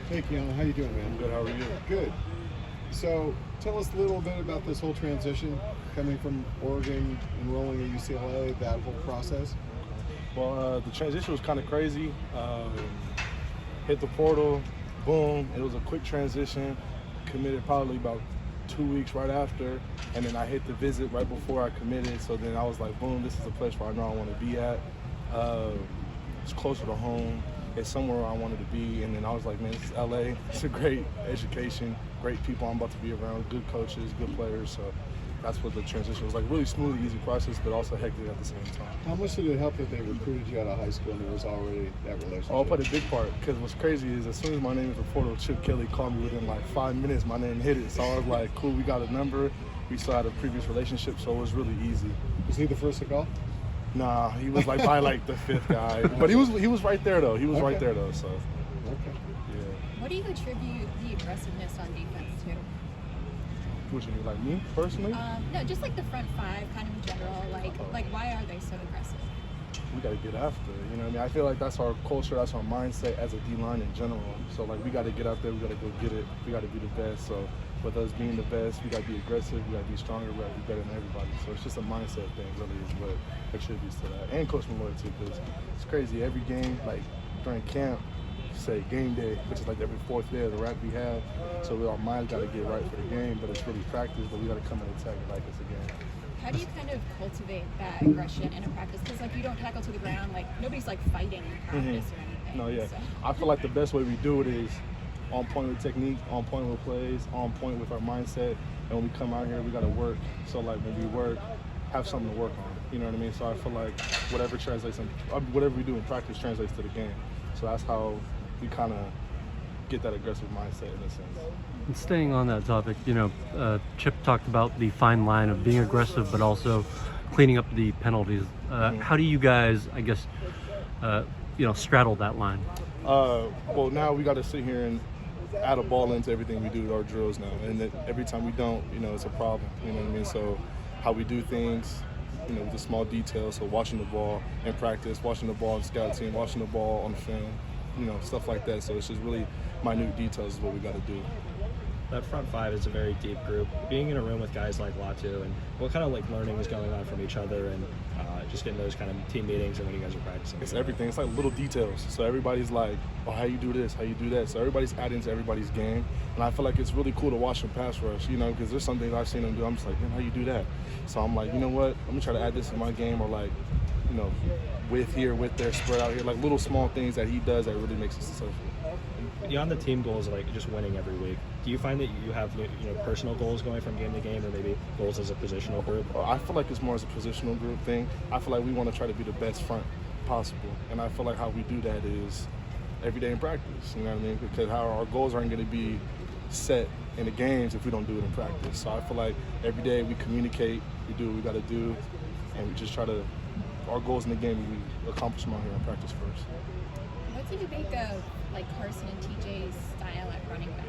Hey, Keanu, how you doing, man? Good, how are you? Good. So, tell us a little bit about this whole transition coming from Oregon, enrolling at UCLA, that whole process. Well, the transition was kind of crazy. Hit the portal, boom. It was a quick transition. Committed probably about 2 weeks right after, and then I hit the visit right before I committed. So then I was like, boom, this is a place where I know I want to be at. It's closer to home. It's somewhere I wanted to be. And then I was like, man, this is LA. It's a great education, great people I'm about to be around, good coaches, good players. So that's what the transition was like. Really smooth, easy process, but also hectic at the same time. How much did it help that they recruited you out of high school and there was already that relationship? Oh, I played a big part, because what's crazy is as soon as my name was reported, Chip Kelly called me within like 5 minutes, my name hit it. So I was like, cool, we got a number. We still had a previous relationship, so it was really easy. Was he the first to call? Nah, he was like by like the 5th guy. But he was right there though. He was right there though, so. Okay. Yeah. What do you attribute the aggressiveness on defense to? What you mean, like me personally? No, just like the front five, kind of in general. Like why are they so aggressive? We got to get after it, you know what I mean? I feel like that's our culture, that's our mindset as a D-line in general. So, like, we got to get out there, we got to go get it, we got to be the best. So, with us being the best, we got to be aggressive, we got to be stronger, we got to be better than everybody. So, it's just a mindset thing, really, is what contributes to that. And Coach Malloy, too, because it's crazy. Every game, like, during camp, say game day, which is like every 4th day of the rack we have. So, our minds got to get right for the game, but it's really practice, but we got to come and attack it like it's a game. How do you kind of cultivate that aggression in a practice? Because like you don't tackle to the ground, like nobody's like fighting in practice or anything. No, yeah. So. I feel like the best way we do it is on point with technique, on point with plays, on point with our mindset. And when we come out here, we got to work. So like when we work, have something to work on. You know what I mean? So I feel like whatever we do in practice translates to the game. So that's how we kind of get that aggressive mindset in a sense. And staying on that topic, Chip talked about the fine line of being aggressive, but also cleaning up the penalties. How do you guys, I guess, straddle that line? Well, now we got to sit here and add a ball into everything we do with our drills now, and every time we don't, it's a problem. You know what I mean? So how we do things, with the small details. So watching the ball in practice, watching the ball in scout team, watching the ball on the film, stuff like that. So it's just really minute details is what we got to do. That front five is a very deep group. Being in a room with guys like Latu, and what kind of like learning is going on from each other, and just getting those kind of team meetings and when you guys are practicing. It's everything. It's like little details. So everybody's like, oh, how you do this, how you do that. So everybody's adding to everybody's game. And I feel like it's really cool to watch them pass rush, because there's some things I've seen them do. I'm just like, man, how you do that? So I'm like, you know what? I'm going to try to add this in my game, or like, with here, with there, spread out here. Like little small things that he does that really makes it successful. Beyond the team goals, like just winning every week, do you find that you have personal goals going from game to game, or maybe goals as a positional group? I feel like it's more as a positional group thing. I feel like we want to try to be the best front possible, and I feel like how we do that is every day in practice. You know what I mean? Because our goals aren't going to be set in the games if we don't do it in practice. So I feel like every day we communicate, we do what we got to do, and we just try to. Our goals in the game, we accomplish them out here in practice first. What do you make of like Carson and TJ's style at running back?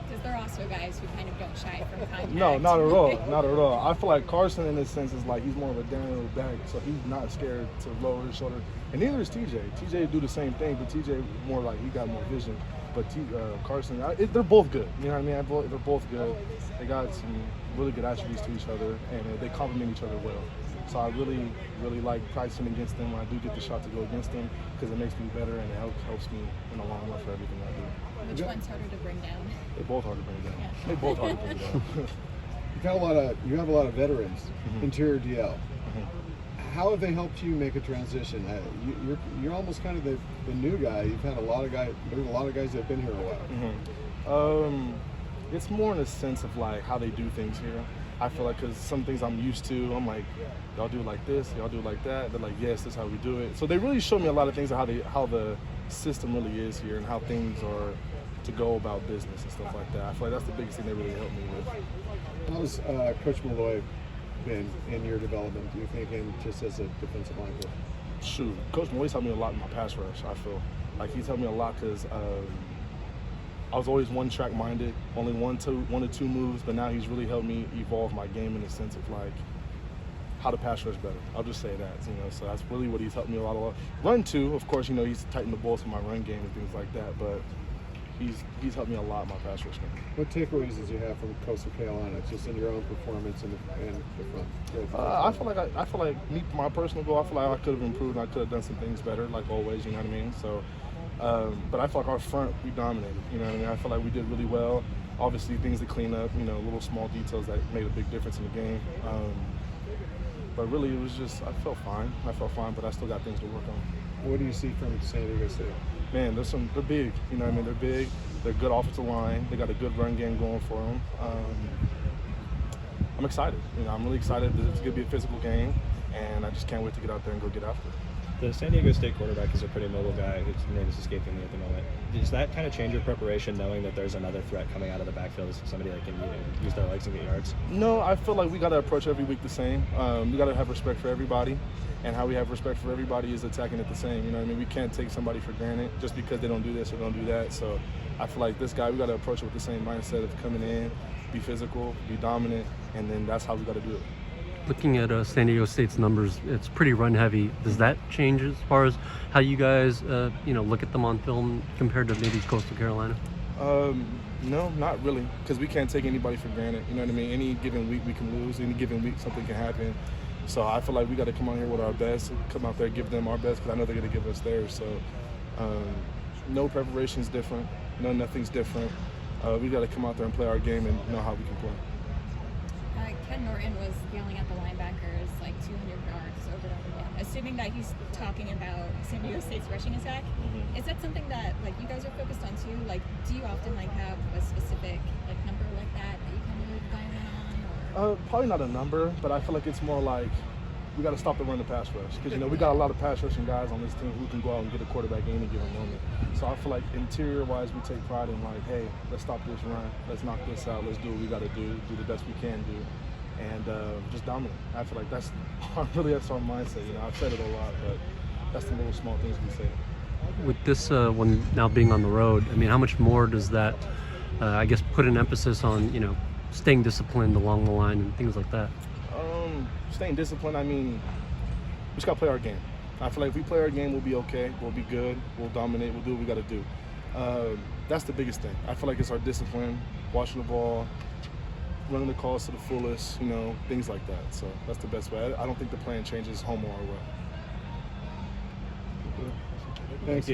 Because they're also guys who kind of don't shy from contact. No, not at all. Not at all. I feel like Carson, in this sense, is like he's more of a downhill back, so he's not scared to lower his shoulder. And neither is TJ. TJ do the same thing, but TJ more like he got more vision. But Carson, they're both good. You know what I mean? They're both good. They got some really good attributes to each other, and they complement each other well. So I really, really like practicing against them when I do get the shot to go against them, because it makes me better and it helps me in the long run for everything I do. Which one's harder to bring down? They're both hard to bring down. Yeah. They're both hard to bring down. You have a lot of veterans, interior DL. How have they helped you make a transition? You're almost kind of the new guy. You've had a lot of guys. There's a lot of guys that have been here a while. It's more in a sense of like how they do things here. I feel like because some things I'm used to, I'm like, y'all do it like this, y'all do it like that. They're like, yes, this is how we do it. So they really show me a lot of things of how the system really is here and how things are to go about business and stuff like that. I feel like that's the biggest thing they really helped me with. How's Coach Malloy been in your development, do you think, and just as a defensive line coach? Shoot, Coach Malloy's helped me a lot in my pass rush, I feel. Like he's helped me a lot because I was always one-track minded, only one to two moves, but now he's really helped me evolve my game in the sense of like how to pass rush better. I'll just say that, so that's really what he's helped me a lot. Run too, of course, he's tightened the bolts of my run game and things like that, but he's helped me a lot in my pass rush game. What takeaways did you have from Coastal Carolina, just in your own performance and the front? I feel like me, my personal goal. I feel like I could have improved. I could have done some things better, like always. You know what I mean? So, but I feel like our front, we dominated. You know what I mean? I feel like we did really well. Obviously, things to clean up. You know, little small details that made a big difference in the game. But really, it was just I felt fine, but I still got things to work on. What do you see from San Diego State? Man, they're big. You know what I mean? They're big. They're good offensive line. They got a good run game going for them. I'm excited. You know, I'm really excited. It's going to be a physical game, and I just can't wait to get out there and go get after it. The San Diego State quarterback is a pretty mobile guy whose name is escaping me at the moment. Does that kind of change your preparation, knowing that there's another threat coming out of the backfield, somebody that can use their legs and get yards? No, I feel like we got to approach every week the same. We got to have respect for everybody, and how we have respect for everybody is attacking it the same. You know what I mean? We can't take somebody for granted just because they don't do this or don't do that. So I feel like this guy, we got to approach it with the same mindset of coming in, be physical, be dominant, and then that's how we got to do it. Looking at San Diego State's numbers, it's pretty run heavy. Does that change as far as how you guys, look at them on film compared to maybe Coastal Carolina? No, not really, because we can't take anybody for granted. You know what I mean? Any given week we can lose. Any given week something can happen. So I feel like we got to come out here with our best, come out there, give them our best, because I know they're going to give us theirs. So no preparation's different. No, nothing's different. We got to come out there and play our game and know how we can play. Ken Norton was yelling at the linebackers like 200 yards over and over again. Assuming that he's talking about San Diego State's rushing attack, is that something that like you guys are focused on too? Like, do you often like have a specific like number like that you kind of diamond on? Or? Probably not a number, but I feel like it's more like we got to stop the run the pass rush, because we got a lot of pass rushing guys on this team who can go out and get a quarterback any given moment. So I feel like interior wise we take pride in like, hey, let's stop this run, let's knock this out, let's do what we got to do the best we can do, and just dominate. I feel like that's our mindset. You know, I've said it a lot, but that's the little small things we say. With this one now being on the road, I mean, how much more does that, put an emphasis on, staying disciplined along the line and things like that? Staying disciplined, I mean, we just got to play our game. I feel like if we play our game, we'll be okay. We'll be good. We'll dominate. We'll do what we got to do. That's the biggest thing. I feel like it's our discipline, watching the ball, running the calls to the fullest, things like that. So that's the best way. I don't think the plan changes home or away. Thanks.